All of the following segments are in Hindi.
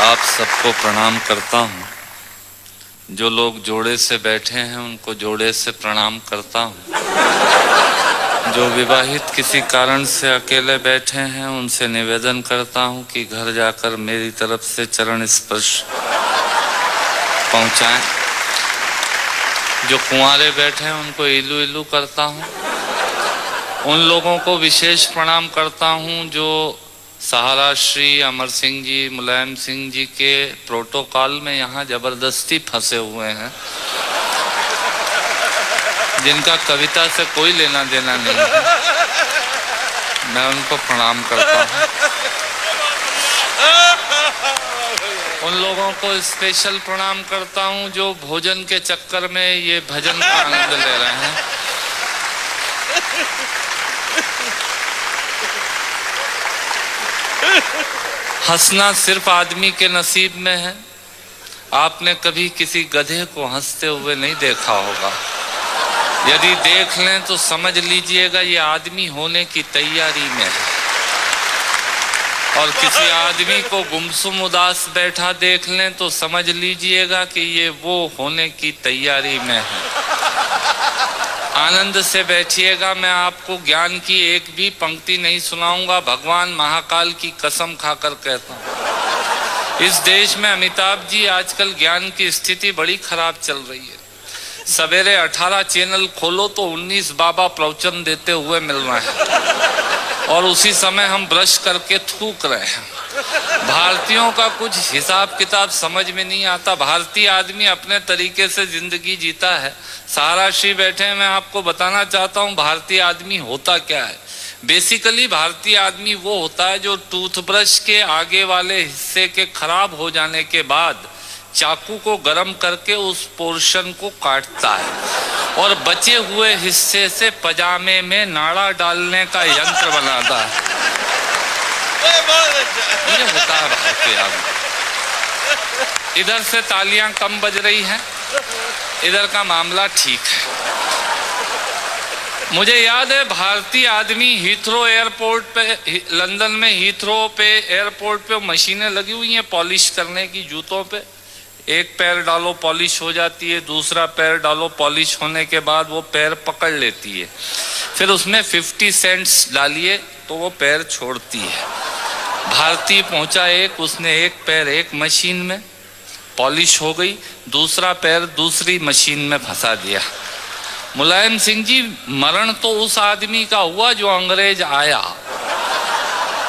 आप सबको प्रणाम करता हूँ। जो लोग जोड़े से बैठे हैं उनको जोड़े से प्रणाम करता हूँ। जो विवाहित किसी कारण से अकेले बैठे हैं उनसे निवेदन करता हूँ कि घर जाकर मेरी तरफ से चरण स्पर्श पहुँचाएं। जो कुंवारे बैठे हैं उनको इलू इलू करता हूँ। उन लोगों को विशेष प्रणाम करता हूँ जो सहारा श्री अमर सिंह जी, मुलायम सिंह जी के प्रोटोकॉल में यहाँ जबरदस्ती फंसे हुए हैं, जिनका कविता से कोई लेना देना नहीं है। मैं उनको प्रणाम करता हूँ। उन लोगों को स्पेशल प्रणाम करता हूँ जो भोजन के चक्कर में ये भजन का आनंद ले रहे हैं। हंसना सिर्फ आदमी के नसीब में है। आपने कभी किसी गधे को हंसते हुए नहीं देखा होगा। यदि देख लें तो समझ लीजिएगा ये आदमी होने की तैयारी में है। और किसी आदमी को गुमसुम उदास बैठा देख लें तो समझ लीजिएगा कि ये वो होने की तैयारी में है। आनंद से बैठिएगा। मैं आपको ज्ञान की एक भी पंक्ति नहीं सुनाऊंगा। भगवान महाकाल की कसम खाकर कहता हूं, इस देश में अमिताभ जी आजकल ज्ञान की स्थिति बड़ी खराब चल रही है। सवेरे 18 चैनल खोलो तो 19 बाबा प्रवचन देते हुए मिल रहे हैं और उसी समय हम ब्रश करके थूक रहे हैं। भारतीयों का कुछ हिसाब किताब समझ में नहीं आता। भारतीय आदमी अपने तरीके से जिंदगी जीता है। सहारा श्री बैठे हैं, मैं आपको बताना चाहता हूँ भारतीय आदमी होता क्या है। बेसिकली भारतीय आदमी वो होता है जो टूथब्रश के आगे वाले हिस्से के खराब हो जाने के बाद चाकू को गर्म करके उस पोर्शन को काटता है और बचे हुए हिस्से से पजामे में नाड़ा डालने का यंत्र बनाता है। ये होता है भारतीय आदमी। इधर से तालियां कम बज रही हैं, इधर का मामला ठीक है। मुझे याद है भारतीय आदमी हीथ्रो एयरपोर्ट पे, लंदन में हीथ्रो पे एयरपोर्ट पे मशीनें लगी हुई हैं पॉलिश करने की जूतों पे। एक पैर डालो पॉलिश हो जाती है, दूसरा पैर डालो पॉलिश होने के बाद वो पैर पकड़ लेती है। फिर उसमें 50 सेंट्स डालिए तो वो पैर छोड़ती है। भारतीय पहुंचा एक, उसने एक पैर एक मशीन में पॉलिश हो गई, दूसरा पैर दूसरी मशीन में फंसा दिया। मुलायम सिंह जी, मरण तो उस आदमी का हुआ जो अंग्रेज आया।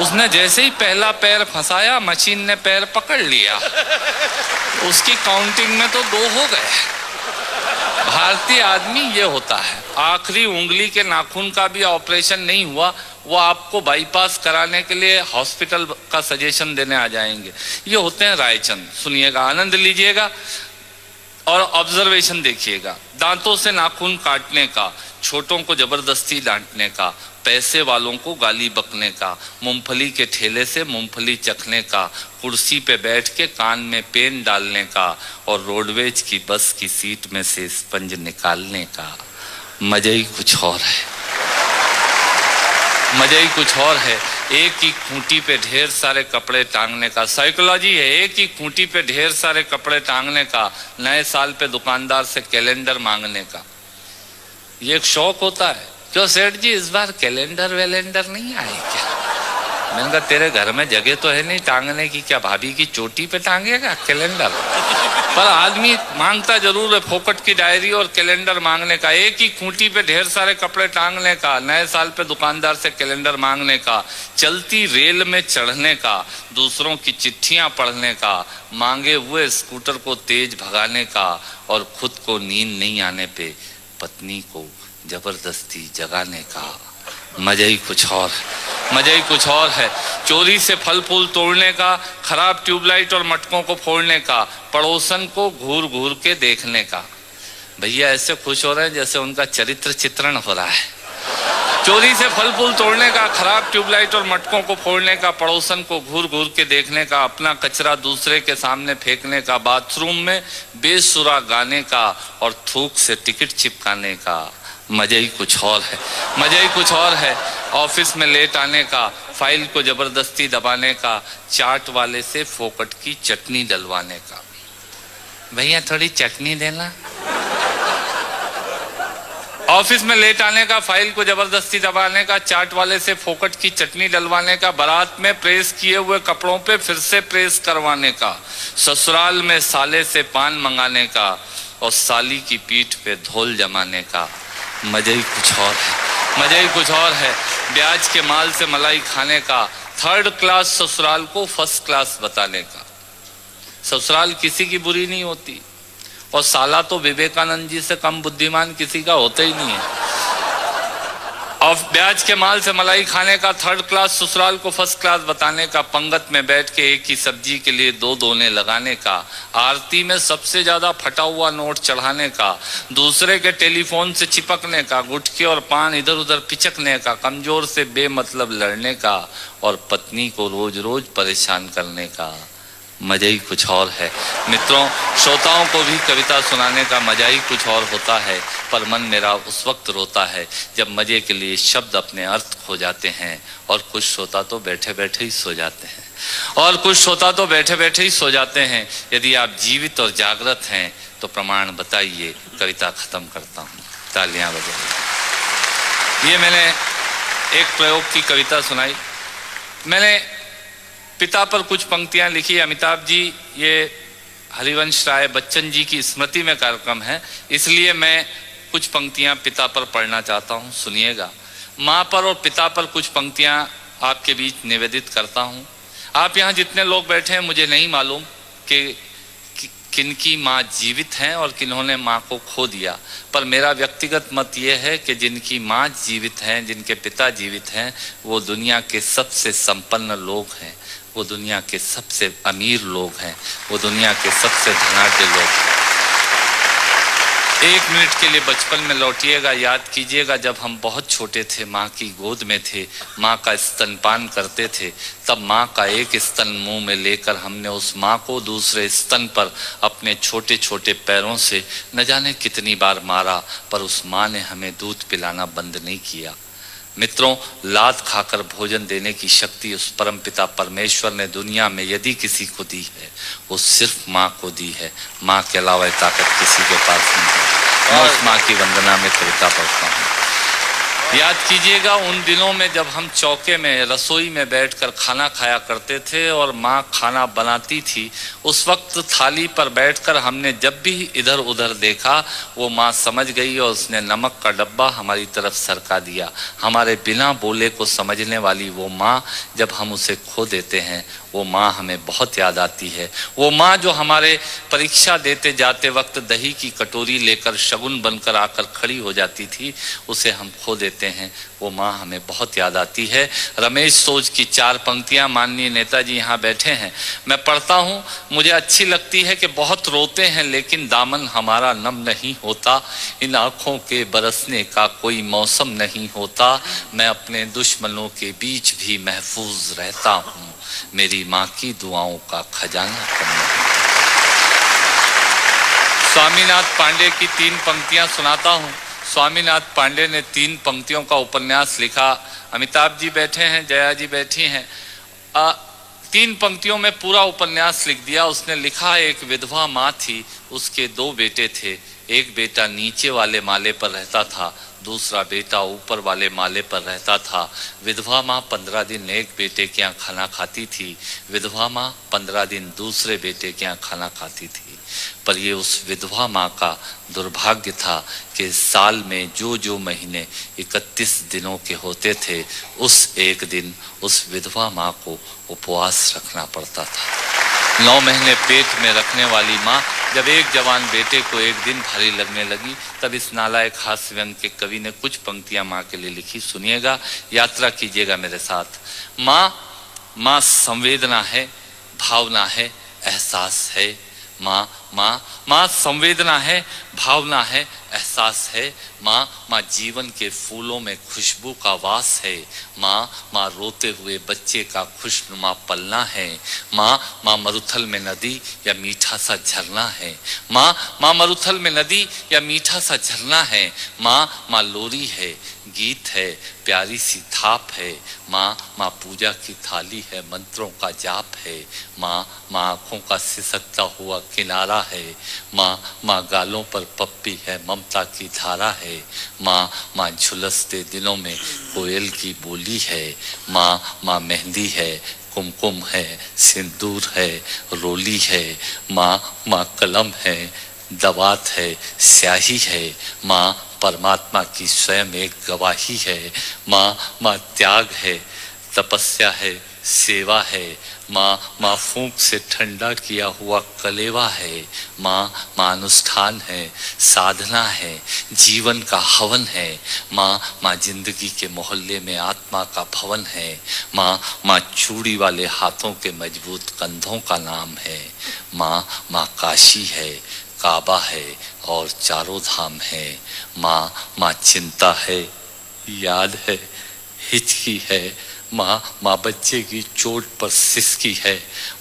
उसने जैसे ही पहला पैर फंसाया मशीन ने पैर पकड़ लिया। उसकी काउंटिंग में तो 2 हो गए। भारतीय आदमी ये होता है। आखिरी उंगली के नाखून का भी ऑपरेशन नहीं हुआ, वो आपको बाईपास कराने के लिए हॉस्पिटल का सजेशन देने आ जाएंगे। ये होते हैं रायचंद। सुनिएगा, आनंद लीजिएगा और ऑब्जर्वेशन देखिएगा। दांतों से नाखून काटने का, छोटों को जबरदस्ती डांटने का, पैसे वालों को गाली बकने का, मूंगफली के ठेले से मूंगफली चखने का, कुर्सी पे बैठ के कान में पेन डालने का और रोडवेज की बस की सीट में से स्पंज निकालने का मजा ही कुछ और है। मजा ही कुछ और है। एक ही खूंटी पे ढेर सारे कपड़े टांगने का साइकोलॉजी है। एक ही खूंटी पे ढेर सारे कपड़े टांगने का, नए साल पे दुकानदार से कैलेंडर मांगने का, ये एक शौक होता है। क्यों सेठ जी इस बार कैलेंडर वैलेंडर नहीं आए क्या? मैंने कहा तेरे घर में जगह तो है नहीं टांगने की, क्या भाभी की चोटी पे टांगेगा कैलेंडर? पर आदमी मांगता जरूर है फोकट की डायरी और कैलेंडर मांगने का। एक ही खूंटी पे ढेर सारे कपड़े टांगने का, नए साल पे दुकानदार से कैलेंडर मांगने का, चलती रेल में चढ़ने का, दूसरों की चिट्ठियां पढ़ने का, मांगे हुए स्कूटर को तेज भगाने का और खुद को नींद नहीं आने पे पत्नी को जबरदस्ती जगाने का मजा ही कुछ और है। मजा ही कुछ और है। चोरी से फल फूल तोड़ने का, खराब ट्यूबलाइट और मटकों को फोड़ने का, पड़ोसन को घूर घूर के देखने का। भैया ऐसे खुश हो रहे हैं जैसे उनका चरित्र चित्रण हो रहा है। चोरी से फल फूल तोड़ने का, खराब ट्यूबलाइट और मटकों को फोड़ने का, पड़ोसन को घूर घूर के देखने का, अपना कचरा दूसरे के सामने फेंकने का, बाथरूम में बेसुरा गाने का और थूक से टिकट चिपकाने का मजा ही कुछ और है, मजा ही कुछ और है। ऑफिस में लेट आने का, फाइल को जबरदस्ती दबाने का, चाट वाले से फोकट की चटनी डलवाने का। भैया थोड़ी चटनी देना। ऑफिस में लेट आने का, फाइल को जबरदस्ती दबाने का, चाट वाले से फोकट की चटनी डलवाने का, बारात में प्रेस किए हुए कपड़ों पे फिर से प्रेस करवाने का, ससुराल में साले से पान मंगाने का और साली की पीठ पे धोल जमाने का। मजा ही कुछ और है, मजा ही कुछ और है। ब्याज के माल से मलाई खाने का, थर्ड क्लास ससुराल को फर्स्ट क्लास बताने का। ससुराल किसी की बुरी नहीं होती और साला तो विवेकानंद जी से कम बुद्धिमान किसी का होता ही नहीं है। और ब्याज के माल से मलाई खाने का, थर्ड क्लास ससुराल को फर्स्ट क्लास बताने का, पंगत में बैठ के एक ही सब्जी के लिए दो दोने लगाने का, आरती में सबसे ज्यादा फटा हुआ नोट चढ़ाने का, दूसरे के टेलीफोन से चिपकने का, गुटके और पान इधर उधर पिचकने का, कमजोर से बेमतलब लड़ने का और पत्नी को रोज रोज परेशान करने का। मजा ही कुछ और है। मित्रों, श्रोताओं को भी कविता सुनाने का मजा ही कुछ और होता है, पर मन मेरा उस वक्त रोता है जब मजे के लिए शब्द अपने अर्थ खो जाते हैं और कुछ श्रोता तो बैठे बैठे ही सो जाते हैं, और कुछ श्रोता तो बैठे बैठे ही सो जाते हैं। यदि आप जीवित और जागृत हैं तो प्रमाण बताइए। कविता खत्म करता हूँ, तालियां बजाइए। ये मैंने एक प्रयोग की कविता सुनाई। मैंने पिता पर कुछ पंक्तियां लिखी। अमिताभ जी, ये हरिवंश राय बच्चन जी की स्मृति में कार्यक्रम है, इसलिए मैं कुछ पंक्तियां पिता पर पढ़ना चाहता हूं, सुनिएगा। माँ पर और पिता पर कुछ पंक्तियां आपके बीच निवेदित करता हूं। आप यहाँ जितने लोग बैठे हैं, मुझे नहीं मालूम कि किनकी माँ जीवित हैं और किन्होंने माँ को खो दिया, पर मेरा व्यक्तिगत मत ये है कि जिनकी माँ जीवित हैं, जिनके पिता जीवित हैं, वो दुनिया के सबसे संपन्न लोग हैं, वो दुनिया के सबसे अमीर लोग हैं, वो दुनिया के सबसे धनाढ्य लोग हैं। एक मिनट के लिए बचपन में लौटिएगा, याद कीजिएगा जब हम बहुत छोटे थे, माँ की गोद में थे, माँ का स्तनपान करते थे, तब माँ का एक स्तन मुंह में लेकर हमने उस माँ को दूसरे स्तन पर अपने छोटे छोटे पैरों से न जाने कितनी बार मारा, पर उस माँ ने हमें दूध पिलाना बंद नहीं किया। मित्रों, लात खाकर भोजन देने की शक्ति उस परमपिता परमेश्वर ने दुनिया में यदि किसी को दी है, वो सिर्फ माँ को दी है। माँ के अलावा ताकत किसी के पास नहीं है। मैं उस माँ की वंदना में कविता पढ़ता हूँ। याद कीजिएगा उन दिनों में जब हम चौके में, रसोई में बैठकर खाना खाया करते थे और माँ खाना बनाती थी। उस वक्त थाली पर बैठकर हमने जब भी इधर उधर देखा, वो माँ समझ गई और उसने नमक का डब्बा हमारी तरफ सरका दिया। हमारे बिना बोले को समझने वाली वो माँ, जब हम उसे खो देते हैं, वो माँ हमें बहुत याद आती है। वो माँ जो हमारे परीक्षा देते जाते वक्त दही की कटोरी लेकर शगुन बनकर आकर खड़ी हो जाती थी, उसे हम खो देते हैं। वो माँ हमें बहुत याद आती है। रमेश सोज की 4 पंक्तियां माननीय नेताजी यहाँ बैठे हैं, मैं पढ़ता हूँ। मुझे अच्छी लगती है कि बहुत रोते हैं लेकिन दामन हमारा नम नहीं होता, इन आँखों के बरसने का कोई मौसम नहीं होता, मैं अपने दुश्मनों के बीच भी महफूज रहता हूँ, मेरी माँ की दुआओं का खजाना करना। स्वामीनाथ पांडे की 3 पंक्तियां सुनाता हूँ। स्वामीनाथ पांडे ने 3 पंक्तियों का उपन्यास लिखा। अमिताभ जी बैठे हैं, जया जी बैठी हैं। 3 पंक्तियों में पूरा उपन्यास लिख दिया। उसने लिखा, एक विधवा माँ थी, उसके 2 बेटे थे। एक बेटा नीचे वाले माले पर रहता था, दूसरा बेटा ऊपर वाले माले पर रहता था। विधवा माँ 15 दिन एक बेटे के यहाँ खाना खाती थी, विधवा माँ 15 दिन दूसरे बेटे के यहाँ खाना खाती थी। पर ये उस विधवा माँ का दुर्भाग्य था कि साल में जो महीने 31 दिनों के होते थे, उस एक दिन उस विधवा माँ को उपवास रखना पड़ता था। 9 महीने पेट में रखने वाली माँ जब एक जवान बेटे को एक दिन भारी लगने लगी, तब इस नालायक हास्य व्यंग के कवि ने कुछ पंक्तियां माँ के लिए लिखी। सुनिएगा, यात्रा कीजिएगा मेरे साथ। माँ संवेदना है, भावना है, एहसास है, माँ माँ माँ संवेदना है, भावना है, एहसास है। माँ माँ जीवन के फूलों में खुशबू का वास है। माँ माँ रोते हुए बच्चे का खुशनुमा पलना है। माँ माँ मरुथल में नदी या मीठा सा झरना है। माँ माँ मरुथल में नदी या मीठा सा झरना है। माँ माँ लोरी है, गीत है, प्यारी सी थाप है। माँ माँ पूजा की थाली है, मंत्रों का जाप है। माँ माँ आँखों का सिसकता हुआ किनारा है। माँ माँ गालों पर पप्पी है, ममता की धारा है। माँ माँ झुलसते दिनों में कोयल की बोली है। माँ माँ मेहंदी है, कुमकुम है, सिंदूर है, रोली है। माँ माँ कलम है, दवात है, स्याही है। माँ परमात्मा की स्वयं एक गवाही है। माँ माँ त्याग है, तपस्या है, सेवा है। माँ माँ फूंक से ठंडा किया हुआ कलेवा है। माँ माँ अनुष्ठान है, साधना है, जीवन का हवन है। माँ माँ जिंदगी के मोहल्ले में आत्मा का भवन है। माँ माँ चूड़ी वाले हाथों के मजबूत कंधों का नाम है। माँ माँ काशी है, काबा है और चारों धाम है। माँ माँ चिंता है, याद है, हिचकी है। माँ माँ बच्चे की चोट पर सिसकी है।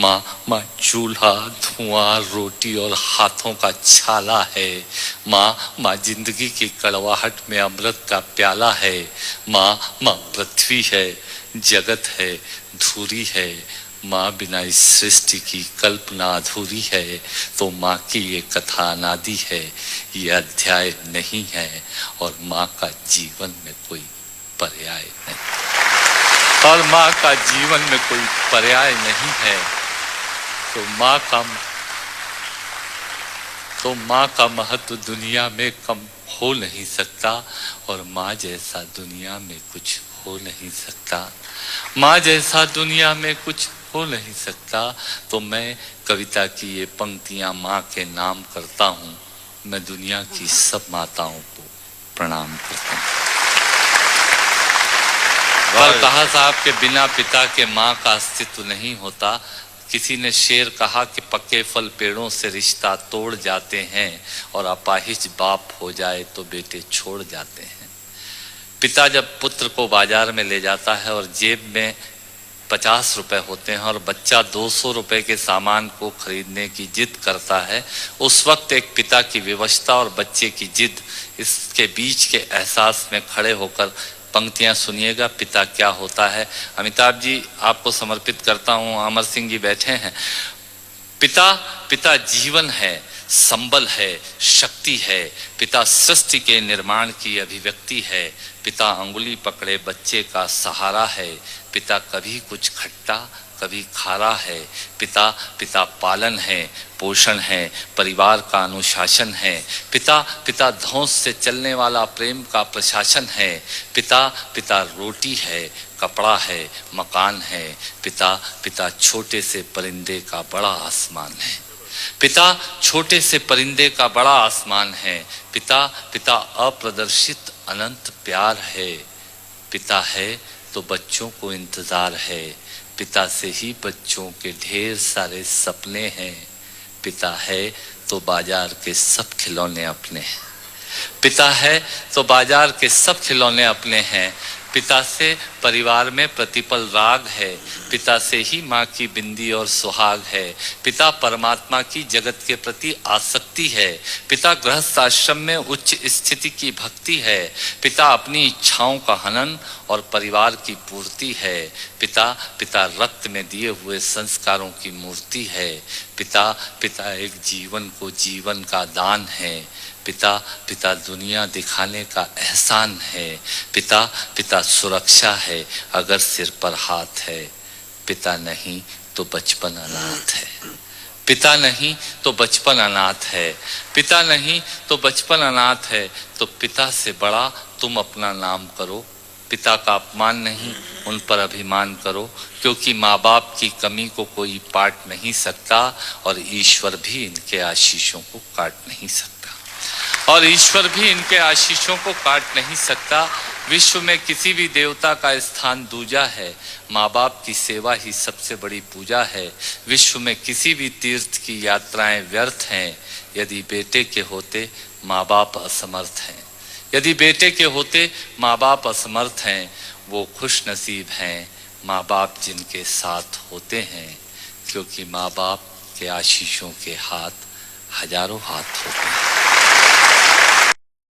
माँ माँ चूल्हा, धुआं, रोटी और हाथों का छाला है। माँ माँ जिंदगी की कड़वाहट में अमृत का प्याला है। माँ माँ पृथ्वी है, जगत है, धूरी है। माँ बिना इस सृष्टि की कल्पना अधूरी है। तो माँ की ये कथा अनादि है, ये अध्याय नहीं है और माँ का जीवन में कोई पर्याय नहीं। और माँ का जीवन में कोई पर्याय नहीं है। तो माँ का महत्व दुनिया में कम हो नहीं सकता और माँ जैसा दुनिया में कुछ हो नहीं सकता। माँ जैसा दुनिया में कुछ हो नहीं सकता। तो मैं कविता की ये पंक्तियां माँ के नाम करता हूँ। मैं दुनिया की सब माताओं को प्रणाम करता हूँ। पर कहा साहब के बिना पिता के माँ का अस्तित्व नहीं होता। किसी ने शेर कहा कि पक्के फल पेड़ों से रिश्ता तोड़ जाते हैं और अपाहिज बाप हो जाए तो बेटे छोड़ जाते हैं। पिता जब पुत्र को बाजार में ले जाता है और जेब में 50 रुपए होते हैं और बच्चा 200 रुपए के सामान को खरीदने की जिद करता है, उस वक्त एक पिता की विवशता और बच्चे की जिद, इसके बीच के एहसास में खड़े होकर पंक्तियां सुनिएगा। पिता क्या होता है। अमिताभ जी आपको समर्पित करता हूं। अमर सिंह जी बैठे हैं। पिता पिता जीवन है, संबल है, शक्ति है। पिता सृष्टि के निर्माण की अभिव्यक्ति है। पिता अंगुली पकड़े बच्चे का सहारा है। पिता कभी कुछ खट्टा कभी खारा है। पिता पिता पालन है, पोषण है, परिवार का अनुशासन है। पिता पिता धौंस से चलने वाला प्रेम का प्रशासन है। पिता पिता रोटी है, कपड़ा है, मकान है। पिता पिता छोटे से परिंदे का बड़ा आसमान है। पिता छोटे से परिंदे का बड़ा आसमान है। पिता पिता अप्रदर्शित अनंत प्यार है। पिता है तो बच्चों को इंतजार है। पिता से ही बच्चों के ढेर सारे सपने हैं। पिता है तो बाजार के सब खिलौने अपने हैं। पिता है तो बाजार के सब खिलौने अपने हैं। पिता से परिवार में प्रतिपल राग है। पिता से ही माँ की बिंदी और सुहाग है। पिता परमात्मा की जगत के प्रति आसक्ति है। पिता गृहस्थ आश्रम में उच्च स्थिति की भक्ति है। पिता अपनी इच्छाओं का हनन और परिवार की पूर्ति है। पिता पिता रक्त में दिए हुए संस्कारों की मूर्ति है। पिता पिता एक जीवन को जीवन का दान है। पिता पिता दुनिया दिखाने का एहसान है। पिता पिता सुरक्षा है अगर सिर पर हाथ है। पिता नहीं तो बचपन अनाथ है। पिता नहीं तो बचपन अनाथ है। पिता नहीं तो बचपन अनाथ है। तो पिता से बड़ा तुम अपना नाम करो। पिता का अपमान नहीं, उन पर अभिमान करो, क्योंकि माँ बाप की कमी को कोई पाट नहीं सकता और ईश्वर भी इनके आशीषों को काट नहीं सकता। और ईश्वर भी इनके आशीषों को काट नहीं सकता। विश्व में किसी भी देवता का स्थान दूजा है, माँ बाप की सेवा ही सबसे बड़ी पूजा है। विश्व में किसी भी तीर्थ की यात्राएं व्यर्थ हैं, यदि बेटे के होते माँ बाप असमर्थ हैं। यदि बेटे के होते माँ बाप असमर्थ हैं, वो खुश नसीब हैं माँ बाप जिनके साथ होते हैं, क्योंकि माँ बाप के आशीषों के हाथ हजारों हाथ होते हैं।